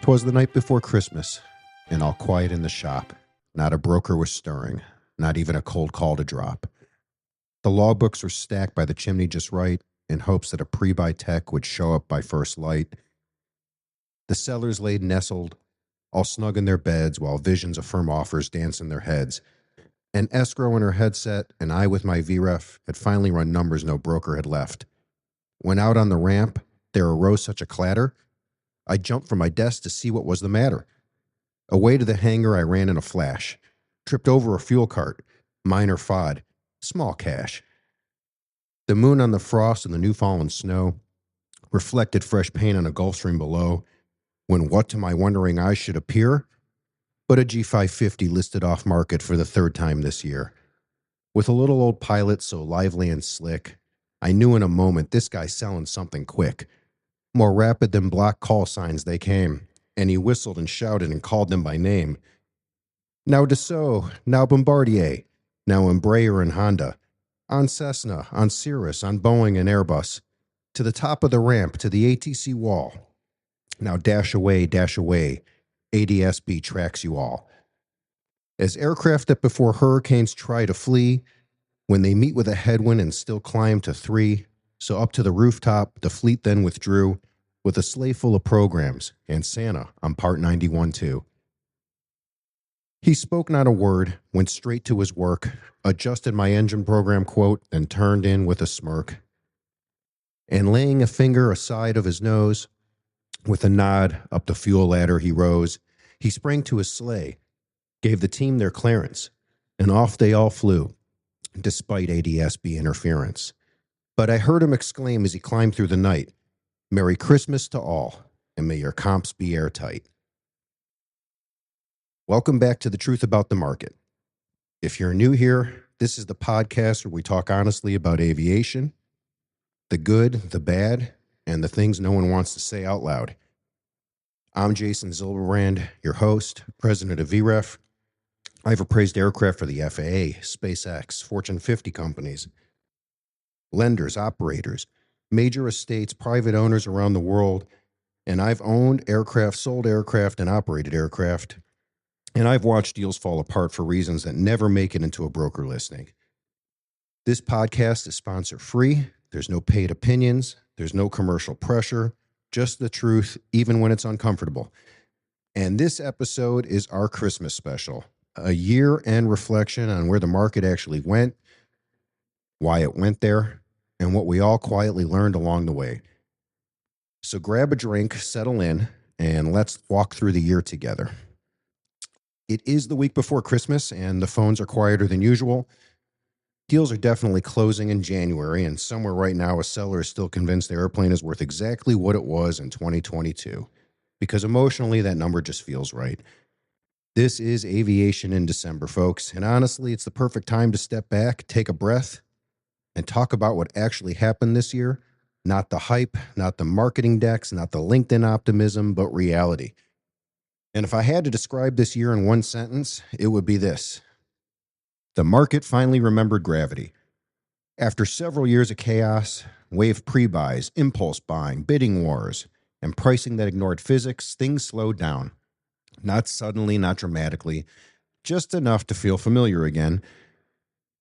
'Twas the night before Christmas, and all quiet in the shop. Not a broker was stirring, not even a cold call to drop. The logbooks were stacked by the chimney just right, in hopes that a pre-buy tech would show up by first light. The sellers lay nestled, all snug in their beds, while visions of firm offers danced in their heads. And escrow in her headset, and I with my VREF, had finally run numbers no broker had left. When out on the ramp, there arose such a clatter, I jumped from my desk to see what was the matter. Away to the hangar I ran in a flash, tripped over a fuel cart, minor fod, small cash. The moon on the frost and the new-fallen snow reflected fresh paint on a Gulf Stream below, when what to my wondering eyes should appear but a G550 listed off market for the third time this year. With a little old pilot so lively and slick, I knew in a moment this guy's selling something quick. More rapid than block call signs they came, and he whistled and shouted and called them by name. Now Dassault, now Bombardier, now Embraer and Honda, on Cessna, on Cirrus, on Boeing and Airbus, to the top of the ramp, to the ATC wall. Now dash away, ADSB tracks you all. As aircraft that before hurricanes try to flee, when they meet with a headwind and still climb to 3, so up to the rooftop, the fleet then withdrew, with a sleigh full of programs, and Santa on Part 91 too. He spoke not a word, went straight to his work, adjusted my engine program quote, then turned in with a smirk. And laying a finger aside of his nose, with a nod up the fuel ladder he rose. He sprang to his sleigh, gave the team their clearance, and off they all flew, despite ADSB interference. But I heard him exclaim as he climbed through the night, "Merry Christmas to all, and may your comps be airtight." Welcome back to The Truth About the Market. If you're new here, this is the podcast where we talk honestly about aviation, the good, the bad, and the things no one wants to say out loud. I'm Jason Zilberbrand, your host, president of VREF. I've appraised aircraft for the FAA, SpaceX, Fortune 50 companies, lenders, operators, major estates, private owners around the world, and I've owned aircraft, sold aircraft, and operated aircraft, and I've watched deals fall apart for reasons that never make it into a broker listing. This podcast is sponsor-free. There's no paid opinions. There's no commercial pressure, just the truth, even when it's uncomfortable. And this episode is our Christmas special, a year-end reflection on where the market actually went, why it went there, and what we all quietly learned along the way. So grab a drink, settle in, and let's walk through the year together. It is the week before Christmas, and the phones are quieter than usual. Deals are definitely closing in January, and somewhere right now a seller is still convinced the airplane is worth exactly what it was in 2022, because emotionally that number just feels right. This is Aviation in December, folks, and honestly, it's the perfect time to step back, take a breath, and talk about what actually happened this year. Not the hype, not the marketing decks, not the LinkedIn optimism, but reality. And if I had to describe this year in one sentence, it would be this: the market finally remembered gravity. After several years of chaos, wave pre-buys, impulse buying, bidding wars, and pricing that ignored physics, things slowed down. Not suddenly, not dramatically, just enough to feel familiar again.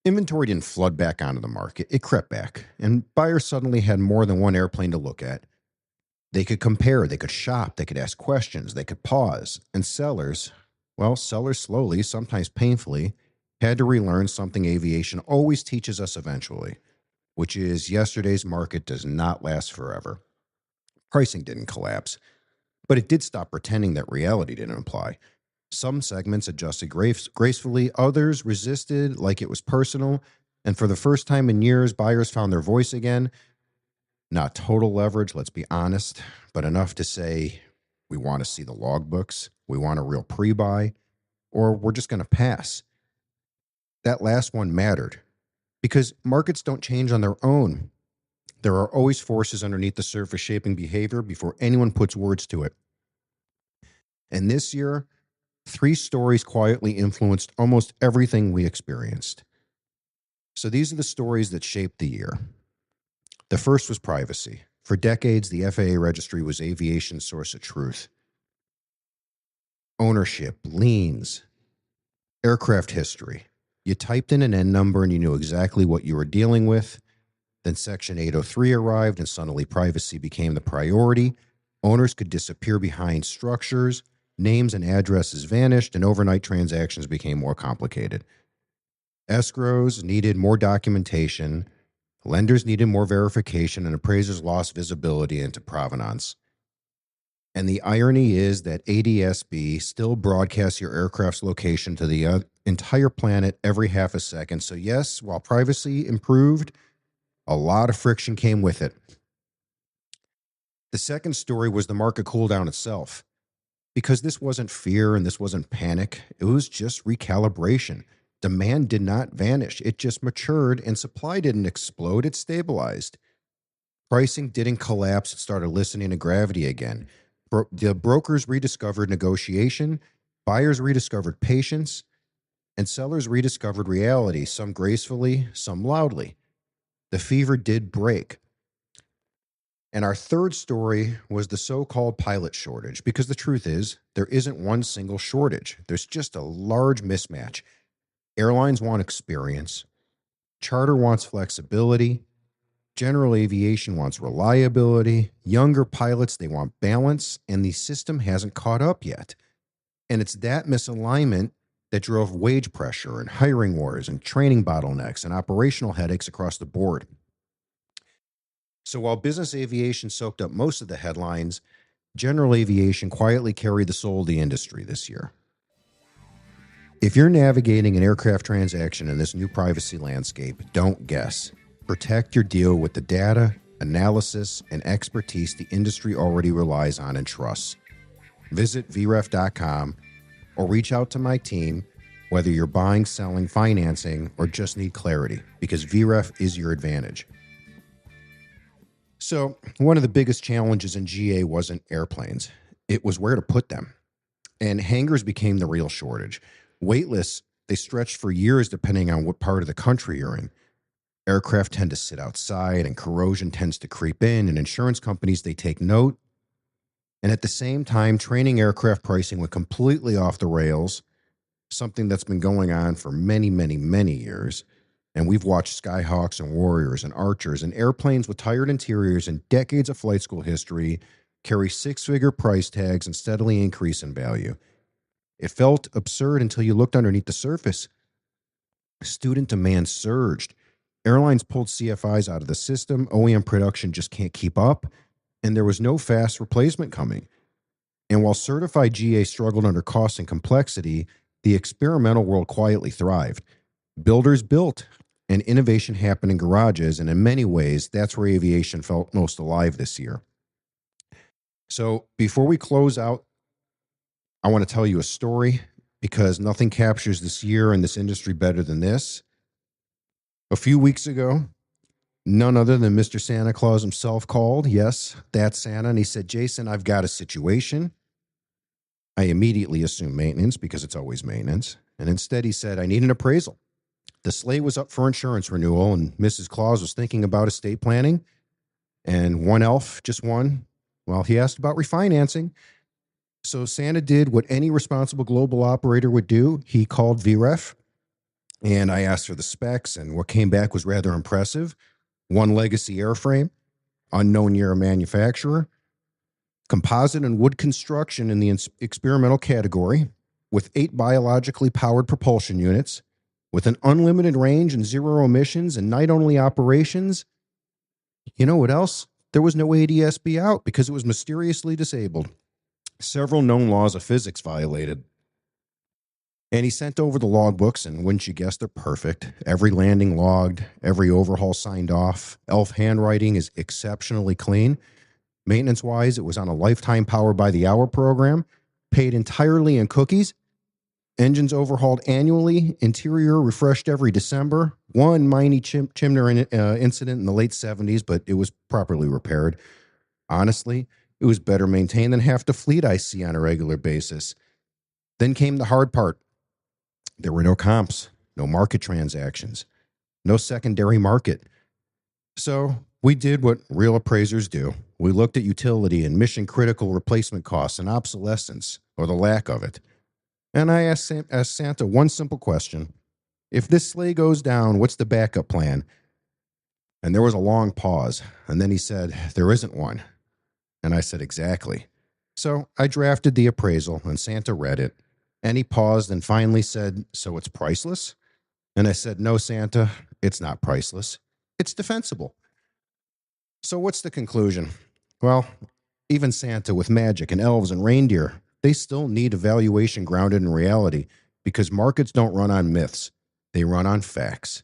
Inventory didn't flood back onto the market. It crept back, and buyers suddenly had more than one airplane to look at. They could compare, they could shop, they could ask questions, they could pause. And sellers slowly, sometimes painfully, had to relearn something aviation always teaches us eventually, which is yesterday's market does not last forever. Pricing didn't collapse, but it did stop pretending that reality didn't apply. Some segments adjusted gracefully, others resisted like it was personal, and for the first time in years, buyers found their voice again. Not total leverage, let's be honest, but enough to say, we want to see the logbooks, we want a real pre-buy, or we're just going to pass. That last one mattered, because markets don't change on their own. There are always forces underneath the surface shaping behavior before anyone puts words to it. And this year, 3 stories quietly influenced almost everything we experienced. So these are the stories that shaped the year. The first was privacy. For decades, the FAA registry was aviation's source of truth. ownership, liens, aircraft history. You typed in an N number and you knew exactly what you were dealing with. Then Section 803 arrived and suddenly privacy became the priority. Owners could disappear behind structures, names and addresses vanished, and overnight transactions became more complicated. Escrows needed more documentation, lenders needed more verification, and appraisers lost visibility into provenance. And the irony is that ADSB still broadcasts your aircraft's location to the entire planet every half a second. So yes, while privacy improved, a lot of friction came with it. The second story was the market cool down itself. Because this wasn't fear and this wasn't panic, it was just recalibration. Demand did not vanish. It just matured, and supply didn't explode. It stabilized. Pricing didn't collapse. It started listening to gravity again. The brokers rediscovered negotiation, buyers rediscovered patience, and sellers rediscovered reality, some gracefully, some loudly. The fever did break. And our third story was the so-called pilot shortage, because the truth is, there isn't one single shortage. There's just a large mismatch. Airlines want experience. Charter wants flexibility. General aviation wants reliability. Younger pilots, they want balance, and the system hasn't caught up yet. And it's that misalignment that drove wage pressure and hiring wars and training bottlenecks and operational headaches across the board. So while business aviation soaked up most of the headlines, general aviation quietly carried the soul of the industry this year. If you're navigating an aircraft transaction in this new privacy landscape, don't guess. Protect your deal with the data, analysis, and expertise the industry already relies on and trusts. Visit VREF.com or reach out to my team, whether you're buying, selling, financing, or just need clarity, because VREF is your advantage. So one of the biggest challenges in GA wasn't airplanes. It was where to put them. And hangars became the real shortage. Waitlists, they stretched for years depending on what part of the country you're in. Aircraft tend to sit outside and corrosion tends to creep in, and insurance companies, they take note. And at the same time, training aircraft pricing went completely off the rails, something that's been going on for many, many, many years. And we've watched Skyhawks and Warriors and Archers and airplanes with tired interiors and decades of flight school history carry six-figure price tags and steadily increase in value. It felt absurd until you looked underneath the surface. Student demand surged. Airlines pulled CFIs out of the system. OEM production just can't keep up. And there was no fast replacement coming. And while certified GA struggled under cost and complexity, the experimental world quietly thrived. Builders built, and innovation happened in garages, and in many ways, that's where aviation felt most alive this year. So before we close out, I want to tell you a story, because nothing captures this year and this industry better than this. A few weeks ago, none other than Mr. Santa Claus himself called. Yes, that's Santa. And he said, Jason, I've got a situation. I immediately assumed maintenance, because it's always maintenance. And instead he said, I need an appraisal. The sleigh was up for insurance renewal, and Mrs. Claus was thinking about estate planning. And one elf, just one, well, he asked about refinancing. So Santa did what any responsible global operator would do. He called VREF, and I asked for the specs, and what came back was rather impressive. One legacy airframe, unknown year of manufacturer, composite and wood construction in the experimental category, with 8 biologically powered propulsion units, with an unlimited range and 0 emissions and night-only operations. You know what else? There was no ADSB out because it was mysteriously disabled. Several known laws of physics violated. And he sent over the logbooks, and wouldn't you guess, they're perfect. Every landing logged, every overhaul signed off. Elf handwriting is exceptionally clean. Maintenance-wise, it was on a lifetime power-by-the-hour program, paid entirely in cookies. Engines overhauled annually, interior refreshed every December. One minor chimney incident in the late 70s, but it was properly repaired. Honestly, it was better maintained than half the fleet I see on a regular basis. Then came the hard part. There were no comps, no market transactions, no secondary market. So We did what real appraisers do. We looked at utility and mission critical replacement costs and obsolescence, or the lack of it. And I asked Santa one simple question. If this sleigh goes down, what's the backup plan? And there was a long pause. And then he said, there isn't one. And I said, exactly. So I drafted the appraisal and Santa read it. And he paused and finally said, so it's priceless? And I said, no, Santa, it's not priceless. It's defensible. So what's the conclusion? Well, even Santa with magic and elves and reindeer, they still need a valuation grounded in reality because markets don't run on myths. They run on facts.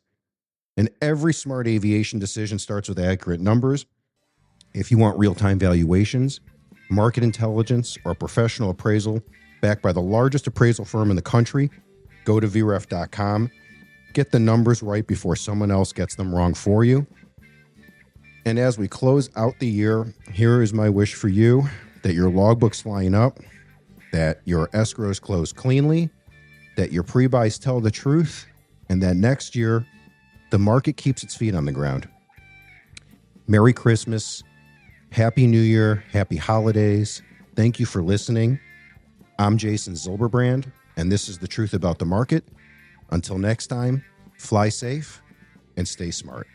And every smart aviation decision starts with accurate numbers. If you want real-time valuations, market intelligence, or professional appraisal backed by the largest appraisal firm in the country, go to VREF.com. Get the numbers right before someone else gets them wrong for you. And as we close out the year, here is my wish for you, that your logbooks line up, that your escrows close cleanly, that your pre-buys tell the truth, and that next year, the market keeps its feet on the ground. Merry Christmas, Happy New Year, Happy Holidays. Thank you for listening. I'm Jason Zilberbrand, and this is The Truth About the Market. Until next time, fly safe and stay smart.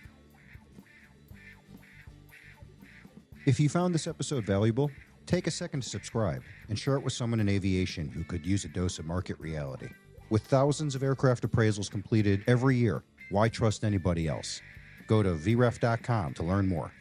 If you found this episode valuable, take a second to subscribe and share it with someone in aviation who could use a dose of market reality. With thousands of aircraft appraisals completed every year, why trust anybody else? Go to vref.com to learn more.